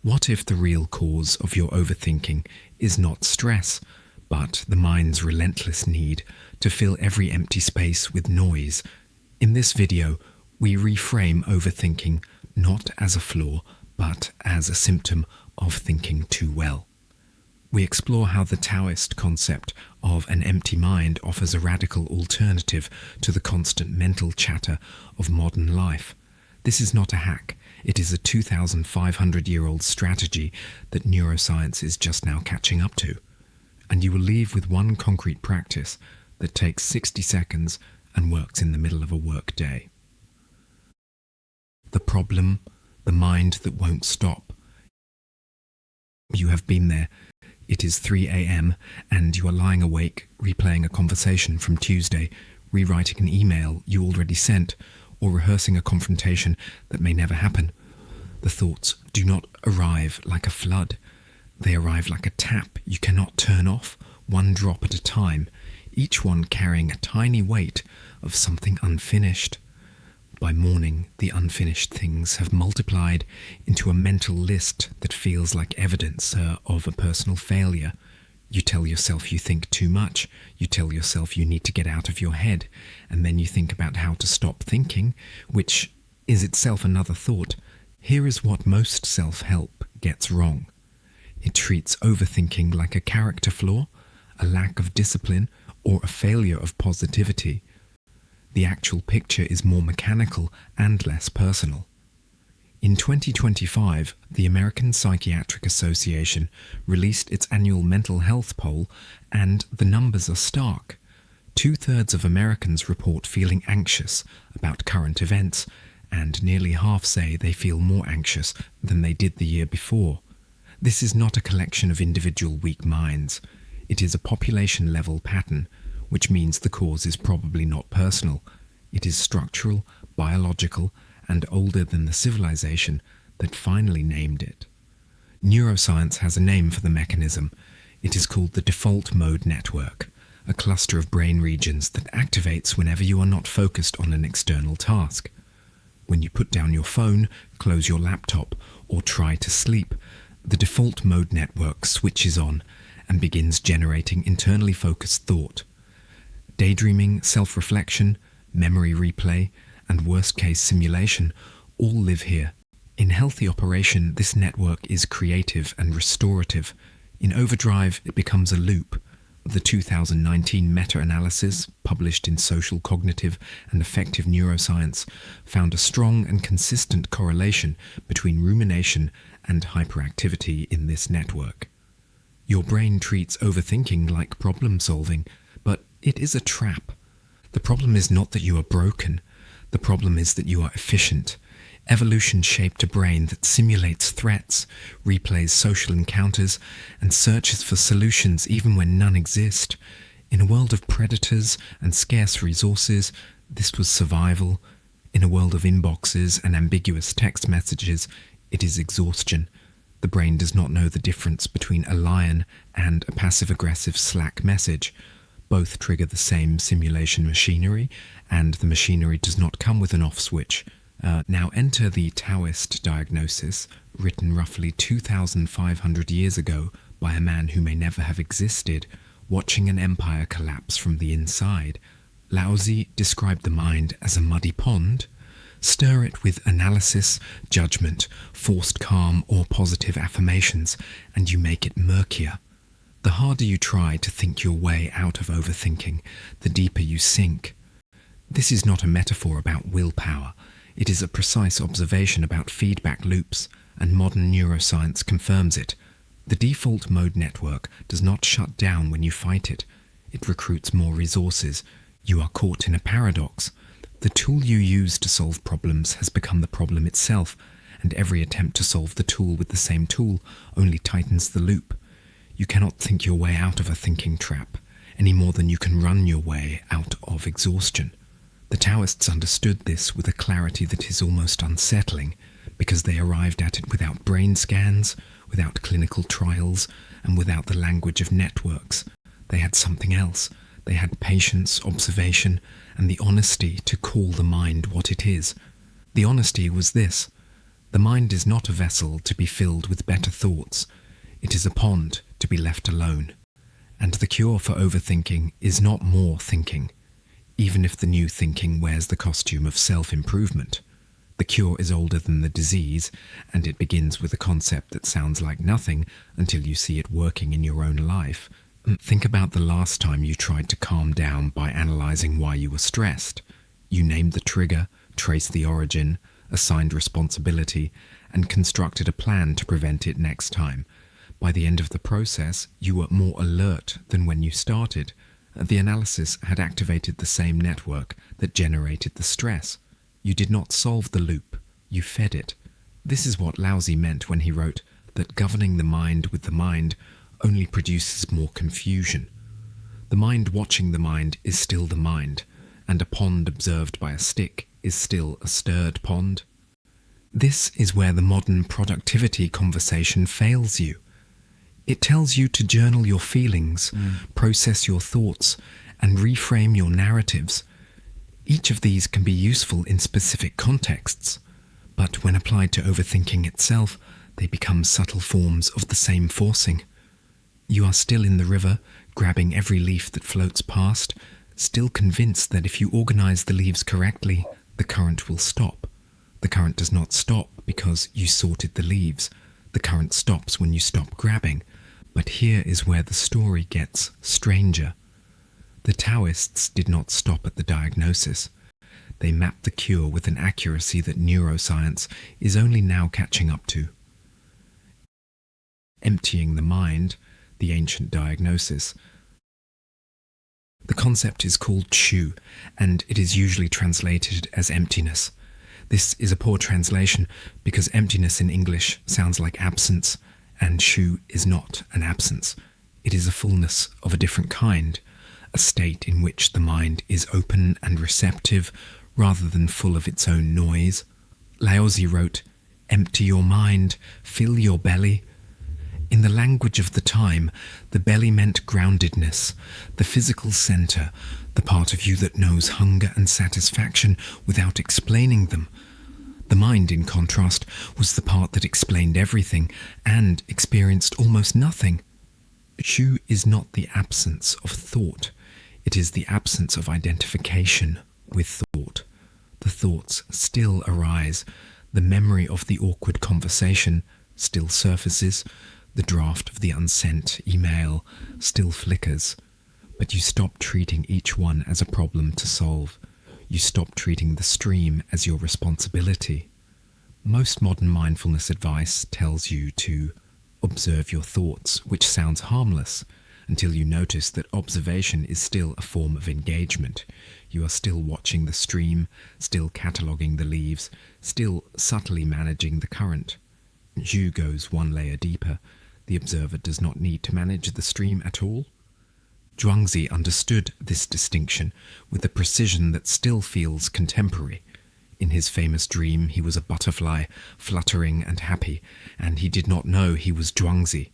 What if the real cause of your overthinking is not stress, but the mind's relentless need to fill every empty space with noise? In this video, we reframe overthinking not as a flaw, but as a symptom of thinking too well. We explore how the Taoist concept of an empty mind offers a radical alternative to the constant mental chatter of modern life. This is not a hack. It is a 2,500-year-old strategy that neuroscience is just now catching up to. And you will leave with one concrete practice that takes 60 seconds and works in the middle of a work day. The problem, the mind that won't stop. You have been there. It is 3 a.m. and you are lying awake, replaying a conversation from Tuesday, rewriting an email you already sent, or rehearsing a confrontation that may never happen. The thoughts do not arrive like a flood. They arrive like a tap you cannot turn off, one drop at a time, each one carrying a tiny weight of something unfinished. By morning, the unfinished things have multiplied into a mental list that feels like evidence of a personal failure. You tell yourself you think too much, you tell yourself you need to get out of your head, and then you think about how to stop thinking, which is itself another thought. Here is what most self-help gets wrong. It treats overthinking like a character flaw, a lack of discipline, or a failure of positivity. The actual picture is more mechanical and less personal. In 2025, the American Psychiatric Association released its annual mental health poll, and the numbers are stark. 2/3 of Americans report feeling anxious about current events, and nearly half say they feel more anxious than they did the year before. This is not a collection of individual weak minds. It is a population-level pattern, which means the cause is probably not personal. It is structural, biological, and older than the civilization that finally named it. Neuroscience has a name for the mechanism. It is called the default mode network, a cluster of brain regions that activates whenever you are not focused on an external task. When you put down your phone, close your laptop, or try to sleep, the default mode network switches on and begins generating internally focused thought. Daydreaming, self-reflection, memory replay, and worst-case simulation all live here. In healthy operation, this network is creative and restorative. In overdrive, it becomes a loop. The 2019 meta-analysis, published in Social Cognitive and Affective Neuroscience, found a strong and consistent correlation between rumination and hyperactivity in this network. Your brain treats overthinking like problem-solving, but it is a trap. The problem is not that you are broken. The problem is that you are efficient. Evolution shaped a brain that simulates threats, replays social encounters, and searches for solutions even when none exist. In a world of predators and scarce resources, this was survival. In a world of inboxes and ambiguous text messages, it is exhaustion. The brain does not know the difference between a lion and a passive-aggressive Slack message. Both trigger the same simulation machinery, and the machinery does not come with an off switch. Now enter the Taoist diagnosis, written roughly 2,500 years ago by a man who may never have existed, watching an empire collapse from the inside. Lao Tzu described the mind as a muddy pond. Stir it with analysis, judgment, forced calm, or positive affirmations, and you make it murkier. The harder you try to think your way out of overthinking, the deeper you sink. This is not a metaphor about willpower. It is a precise observation about feedback loops, and modern neuroscience confirms it. The default mode network does not shut down when you fight it. It recruits more resources. You are caught in a paradox. The tool you use to solve problems has become the problem itself, and every attempt to solve the tool with the same tool only tightens the loop. You cannot think your way out of a thinking trap, any more than you can run your way out of exhaustion. The Taoists understood this with a clarity that is almost unsettling, because they arrived at it without brain scans, without clinical trials, and without the language of networks. They had something else. They had patience, observation, and the honesty to call the mind what it is. The honesty was this: The mind is not a vessel to be filled with better thoughts. It is a pond to be left alone. And the cure for overthinking is not more thinking, even if the new thinking wears the costume of self-improvement. The cure is older than the disease, and it begins with a concept that sounds like nothing until you see it working in your own life. Think about the last time you tried to calm down by analyzing why you were stressed. You named the trigger, traced the origin, assigned responsibility, and constructed a plan to prevent it next time. By the end of the process, you were more alert than when you started. The analysis had activated the same network that generated the stress. You did not solve the loop, you fed it. This is what Lao Tzu meant when he wrote that governing the mind with the mind only produces more confusion. The mind watching the mind is still the mind, and a pond observed by a stick is still a stirred pond. This is where the modern productivity conversation fails you. It tells you to journal your feelings, process your thoughts, and reframe your narratives. Each of these can be useful in specific contexts, but when applied to overthinking itself, they become subtle forms of the same forcing. You are still in the river, grabbing every leaf that floats past, still convinced that if you organize the leaves correctly, the current will stop. The current does not stop because you sorted the leaves. The current stops when you stop grabbing. But here is where the story gets stranger. The Taoists did not stop at the diagnosis. They mapped the cure with an accuracy that neuroscience is only now catching up to. Emptying the mind, the ancient diagnosis. The concept is called Shu, and it is usually translated as emptiness. This is a poor translation because emptiness in English sounds like absence, and Shu is not an absence. It is a fullness of a different kind, a state in which the mind is open and receptive rather than full of its own noise. Lao Tzu wrote, "Empty your mind, fill your belly." In the language of the time, the belly meant groundedness, the physical center, the part of you that knows hunger and satisfaction without explaining them. The mind, in contrast, was the part that explained everything and experienced almost nothing. Shu is not the absence of thought. It is the absence of identification with thought. The thoughts still arise. The memory of the awkward conversation still surfaces. The draft of the unsent email still flickers. But you stop treating each one as a problem to solve. You stop treating the stream as your responsibility. Most modern mindfulness advice tells you to observe your thoughts, which sounds harmless, until you notice that observation is still a form of engagement. You are still watching the stream, still cataloguing the leaves, still subtly managing the current. Zhu goes one layer deeper. The observer does not need to manage the stream at all. Zhuangzi understood this distinction with a precision that still feels contemporary. In his famous dream, he was a butterfly, fluttering and happy, and he did not know he was Zhuangzi.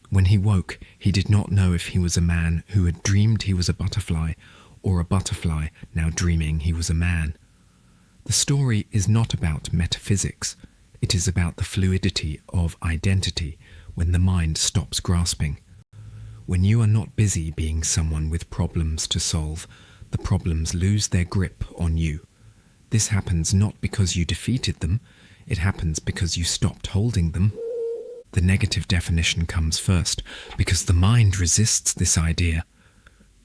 When he woke, he did not know if he was a man who had dreamed he was a butterfly, or a butterfly now dreaming he was a man. The story is not about metaphysics. It is about the fluidity of identity when the mind stops grasping. When you are not busy being someone with problems to solve, the problems lose their grip on you. This happens not because you defeated them, it happens because you stopped holding them. The negative definition comes first, because the mind resists this idea.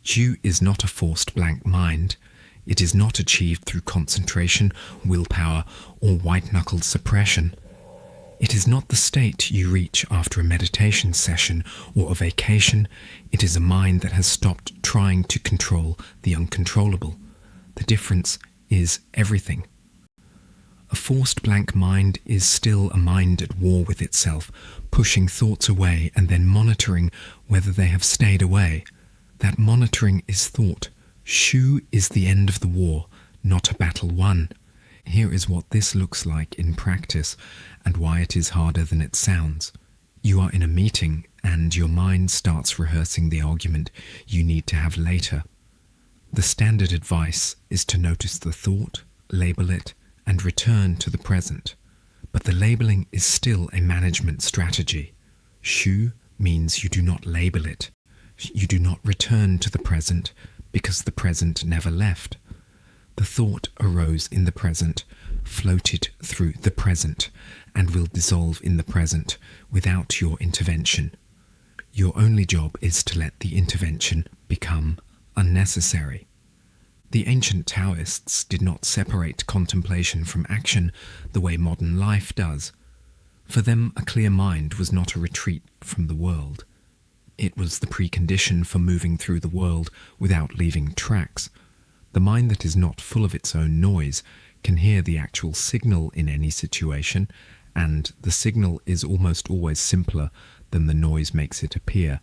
Zhu is not a forced blank mind. It is not achieved through concentration, willpower, or white-knuckled suppression. It is not the state you reach after a meditation session or a vacation. It is a mind that has stopped trying to control the uncontrollable. The difference is everything. A forced blank mind is still a mind at war with itself, pushing thoughts away and then monitoring whether they have stayed away. That monitoring is thought. Shu is the end of the war, not a battle won. Here is what this looks like in practice and why it is harder than it sounds. You are in a meeting and your mind starts rehearsing the argument you need to have later. The standard advice is to notice the thought, label it, and return to the present. But the labeling is still a management strategy. Shu means you do not label it. You do not return to the present because the present never left. The thought arose in the present, floated through the present, and will dissolve in the present without your intervention. Your only job is to let the intervention become unnecessary. The ancient Taoists did not separate contemplation from action the way modern life does. For them, a clear mind was not a retreat from the world. It was the precondition for moving through the world without leaving tracks. The mind that is not full of its own noise can hear the actual signal in any situation, and the signal is almost always simpler than the noise makes it appear.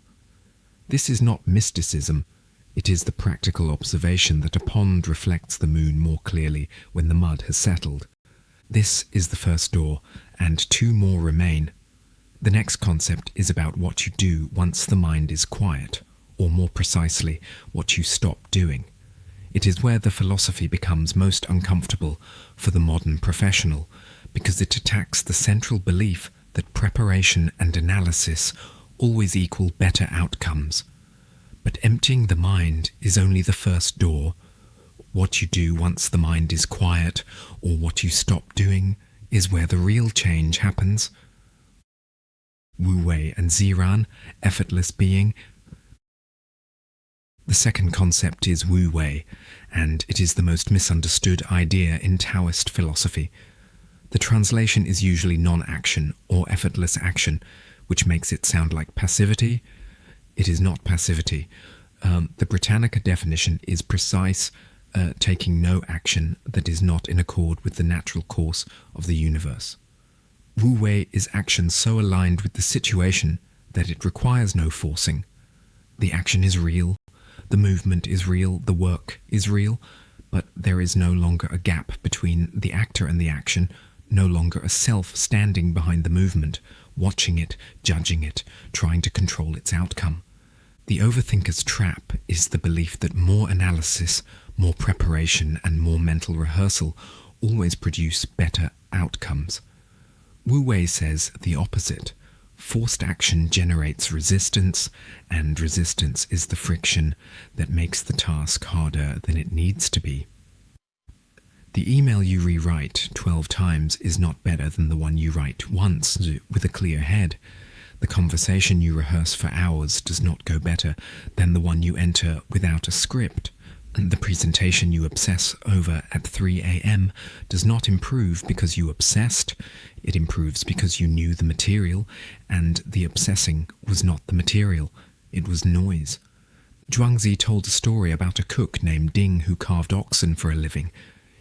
This is not mysticism. It is the practical observation that a pond reflects the moon more clearly when the mud has settled. This is the first door, and two more remain. The next concept is about what you do once the mind is quiet, or more precisely, what you stop doing. It is where the philosophy becomes most uncomfortable for the modern professional, because it attacks the central belief that preparation and analysis always equal better outcomes. But emptying the mind is only the first door. What you do once the mind is quiet, or what you stop doing, is where the real change happens. Wu Wei and Ziran, effortless being. The second concept is Wu Wei, and it is the most misunderstood idea in Taoist philosophy. The translation is usually non-action or effortless action, which makes it sound like passivity. It is not passivity. The Britannica definition is precise, taking no action that is not in accord with the natural course of the universe. Wu Wei is action so aligned with the situation that it requires no forcing. The action is real, the movement is real, the work is real, but there is no longer a gap between the actor and the action, no longer a self standing behind the movement, watching it, judging it, trying to control its outcome. The overthinker's trap is the belief that more analysis, more preparation, and more mental rehearsal always produce better outcomes. Wu Wei says the opposite. Forced action generates resistance, and resistance is the friction that makes the task harder than it needs to be. The email you rewrite 12 times is not better than the one you write once with a clear head. The conversation you rehearse for hours does not go better than the one you enter without a script. The presentation you obsess over at 3 a.m. does not improve because you obsessed. It improves because you knew the material, and the obsessing was not the material, it was noise. Zhuangzi told a story about a cook named Ding who carved oxen for a living.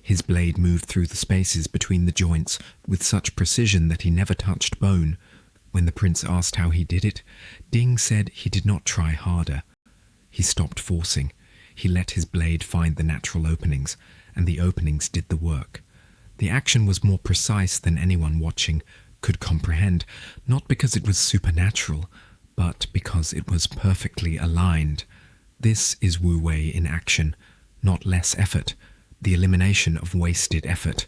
His blade moved through the spaces between the joints with such precision that he never touched bone. When the prince asked how he did it, Ding said he did not try harder. He stopped forcing. He let his blade find the natural openings, and the openings did the work. The action was more precise than anyone watching could comprehend, not because it was supernatural, but because it was perfectly aligned. This is Wu Wei in action, not less effort, the elimination of wasted effort.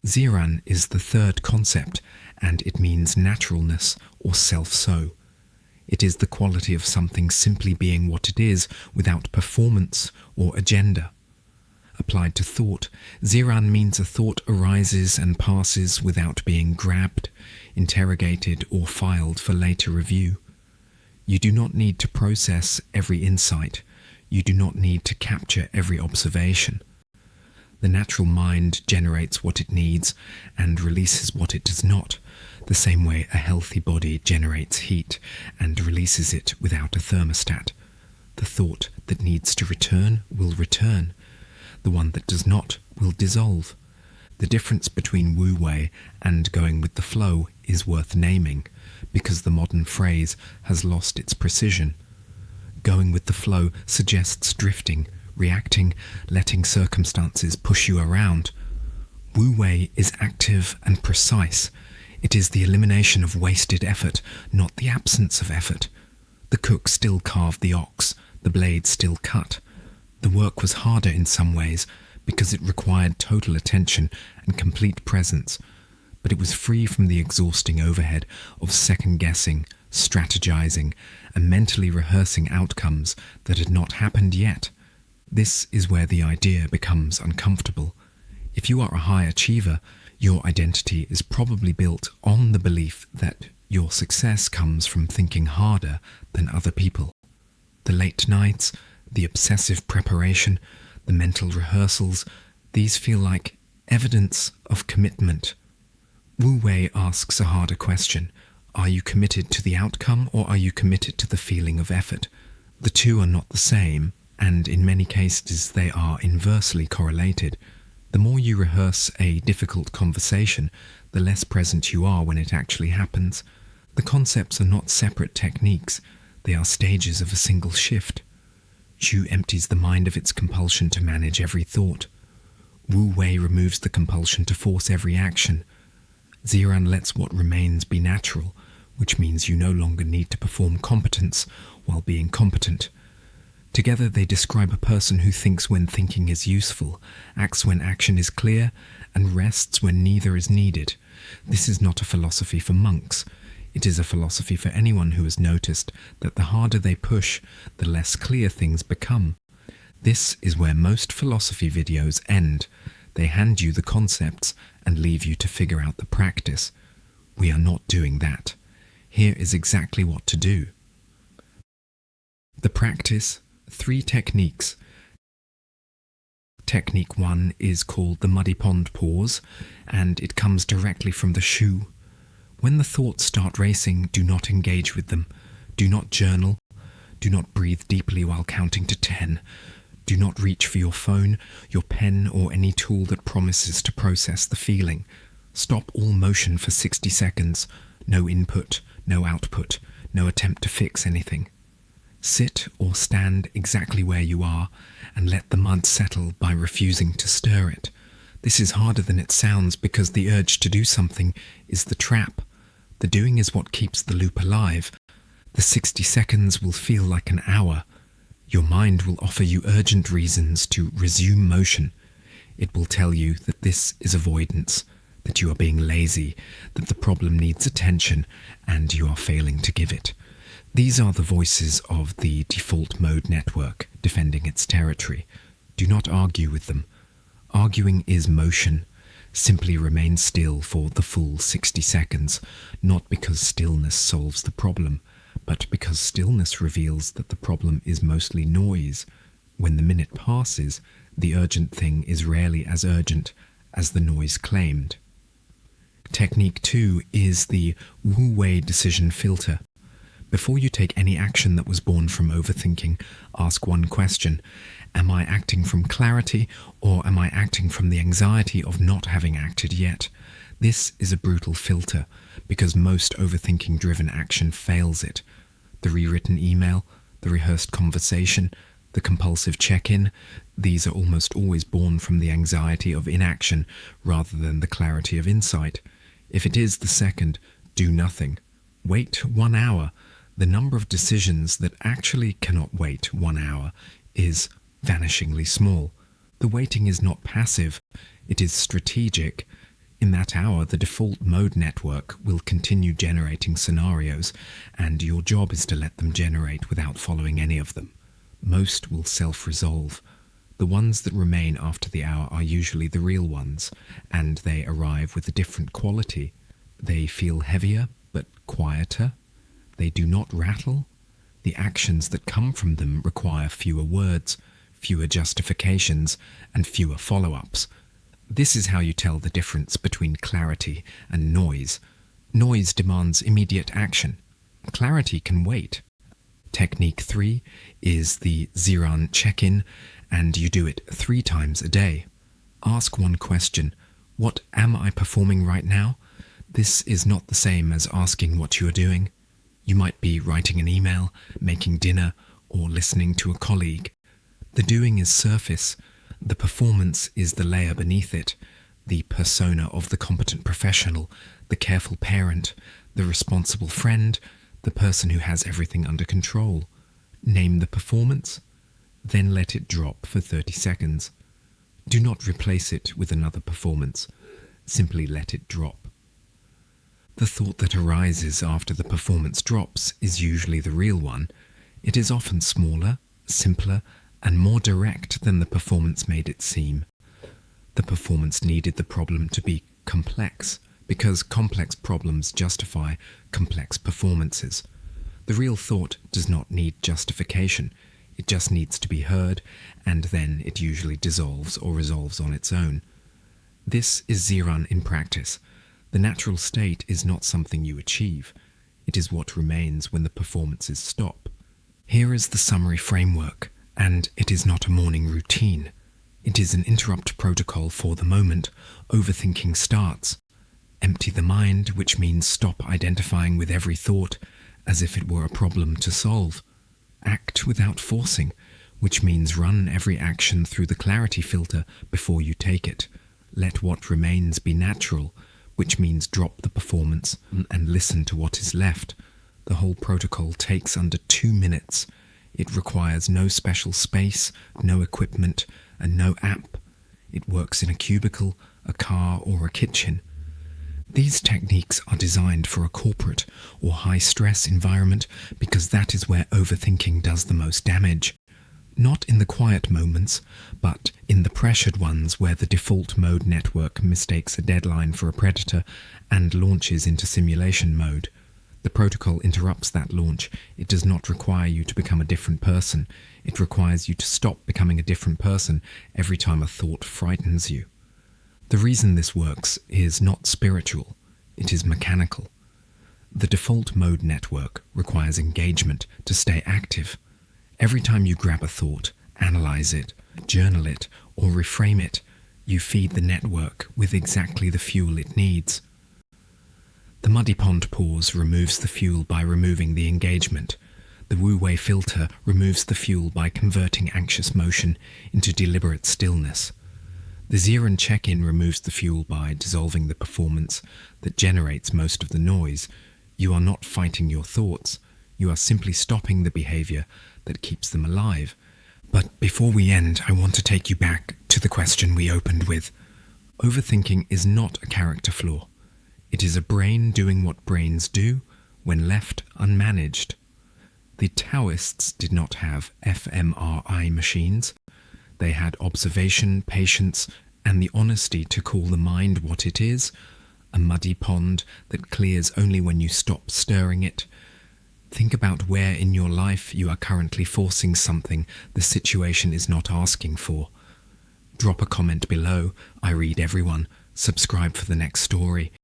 Ziran is the third concept, and it means naturalness or self-so. It is the quality of something simply being what it is without performance or agenda. Applied to thought, Ziran means a thought arises and passes without being grabbed, interrogated or filed for later review. You do not need to process every insight. You do not need to capture every observation. The natural mind generates what it needs and releases what it does not, the same way a healthy body generates heat and releases it without a thermostat. The thought that needs to return will return. The one that does not will dissolve. The difference between Wu Wei and going with the flow is worth naming, because the modern phrase has lost its precision. Going with the flow suggests drifting, reacting, letting circumstances push you around. Wu Wei is active and precise. It is the elimination of wasted effort, not the absence of effort. The cook still carved the ox, the blade still cut. The work was harder in some ways because it required total attention and complete presence, but it was free from the exhausting overhead of second-guessing, strategizing, and mentally rehearsing outcomes that had not happened yet. This is where the idea becomes uncomfortable. If you are a high achiever, your identity is probably built on the belief that your success comes from thinking harder than other people. The late nights, the obsessive preparation, the mental rehearsals, these feel like evidence of commitment. Wu Wei asks a harder question. Are you committed to the outcome, or are you committed to the feeling of effort? The two are not the same, and in many cases they are inversely correlated. The more you rehearse a difficult conversation, the less present you are when it actually happens. The concepts are not separate techniques, they are stages of a single shift. Zhu empties the mind of its compulsion to manage every thought. Wu Wei removes the compulsion to force every action. Ziran lets what remains be natural, which means you no longer need to perform competence while being competent. Together they describe a person who thinks when thinking is useful, acts when action is clear, and rests when neither is needed. This is not a philosophy for monks. It is a philosophy for anyone who has noticed that the harder they push, the less clear things become. This is where most philosophy videos end. They hand you the concepts and leave you to figure out the practice. We are not doing that. Here is exactly what to do. The practice, 3 techniques. Technique 1 is called the muddy pond pause, and it comes directly from the Shu. When the thoughts start racing, do not engage with them. Do not journal. Do not breathe deeply while counting to 10. Do not reach for your phone, your pen, or any tool that promises to process the feeling. Stop all motion for 60 seconds. No input, no output, no attempt to fix anything. Sit or stand exactly where you are and let the mud settle by refusing to stir it. This is harder than it sounds because the urge to do something is the trap. The doing is what keeps the loop alive. The 60 seconds will feel like an hour. Your mind will offer you urgent reasons to resume motion. It will tell you that this is avoidance, that you are being lazy, that the problem needs attention, and you are failing to give it. These are the voices of the default mode network defending its territory. Do not argue with them. Arguing is motion. Simply remain still for the full 60 seconds, not because stillness solves the problem, but because stillness reveals that the problem is mostly noise. When the minute passes, the urgent thing is rarely as urgent as the noise claimed. Technique 2 is the Wu Wei decision filter. Before you take any action that was born from overthinking, ask one question. Am I acting from clarity, or am I acting from the anxiety of not having acted yet? This is a brutal filter, because most overthinking-driven action fails it. The rewritten email, the rehearsed conversation, the compulsive check-in, these are almost always born from the anxiety of inaction rather than the clarity of insight. If it is the second, do nothing. Wait 1 hour. The number of decisions that actually cannot wait 1 hour is vanishingly small. The waiting is not passive, it is strategic. In that hour, the default mode network will continue generating scenarios, and your job is to let them generate without following any of them. Most will self-resolve. The ones that remain after the hour are usually the real ones, and they arrive with a different quality. They feel heavier, but quieter. They do not rattle. The actions that come from them require fewer words, fewer justifications, and fewer follow-ups. This is how you tell the difference between clarity and noise. Noise demands immediate action. Clarity can wait. Technique 3 is the Ziran check-in, and you do it 3 times a day. Ask one question: what am I performing right now? This is not the same as asking what you are doing. You might be writing an email, making dinner, or listening to a colleague. The doing is surface. The performance is the layer beneath it, the persona of the competent professional, the careful parent, the responsible friend, the person who has everything under control. Name the performance, then let it drop for 30 seconds. Do not replace it with another performance. Simply let it drop. The thought that arises after the performance drops is usually the real one. It is often smaller, simpler, and more direct than the performance made it seem. The performance needed the problem to be complex, because complex problems justify complex performances. The real thought does not need justification. It just needs to be heard, and then it usually dissolves or resolves on its own. This is Ziran in practice. The natural state is not something you achieve. It is what remains when the performances stop. Here is the summary framework, and it is not a morning routine. It is an interrupt protocol for the moment overthinking starts. Empty the mind, which means stop identifying with every thought as if it were a problem to solve. Act without forcing, which means run every action through the clarity filter before you take it. Let what remains be natural, which means drop the performance and listen to what is left. The whole protocol takes under 2 minutes. It requires no special space, no equipment, and no app. It works in a cubicle, a car, or a kitchen. These techniques are designed for a corporate or high-stress environment because that is where overthinking does the most damage. Not in the quiet moments, but in the pressured ones where the default mode network mistakes a deadline for a predator and launches into simulation mode. The protocol interrupts that launch. It does not require you to become a different person. It requires you to stop becoming a different person every time a thought frightens you. The reason this works is not spiritual. It is mechanical. The default mode network requires engagement to stay active. Every time you grab a thought, analyze it, journal it, or reframe it, you feed the network with exactly the fuel it needs. The muddy pond pause removes the fuel by removing the engagement. The wu-wei filter removes the fuel by converting anxious motion into deliberate stillness. The Ziran check-in removes the fuel by dissolving the performance that generates most of the noise. You are not fighting your thoughts. You are simply stopping the behavior that keeps them alive. But before we end, I want to take you back to the question we opened with. Overthinking is not a character flaw. It is a brain doing what brains do when left unmanaged. The Taoists did not have fMRI machines. They had observation, patience, and the honesty to call the mind what it is, a muddy pond that clears only when you stop stirring it. Think about where in your life you are currently forcing something the situation is not asking for. Drop a comment below. I read everyone. Subscribe for the next story.